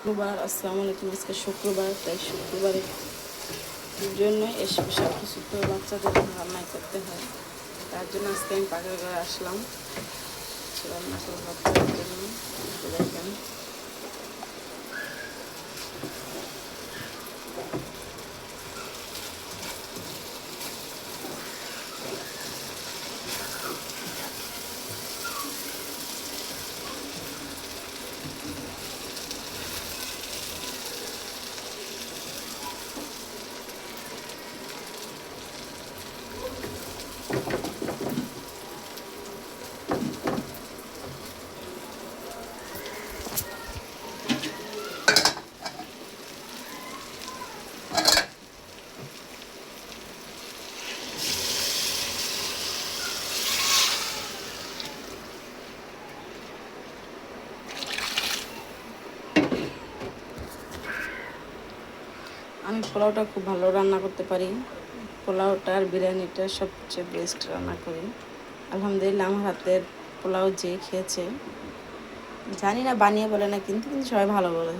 শুক্রবার, আসসালামু আলাইকুম। আজকে শুক্রবার, তাই শুক্রবারের জন্য এসব সব কিছু তো বাচ্চাদের রান্নাই করতে হয়। তার জন্য আজকে আমি পাকের ঘরে আসলাম রান্না করবো বাচ্চাদের জন্য। দেখেন আমি পোলাওটা খুব ভালো রান্না করতে পারি। পোলাওটা আর বিরিয়ানিটা সবচেয়ে বেস্ট রান্না করি। আলহামদুলিল্লাহ, আমার হাতের পোলাও যে খেয়েছে, জানি না বানিয়ে বলে না, কিন্তু সবাই ভালো বলে।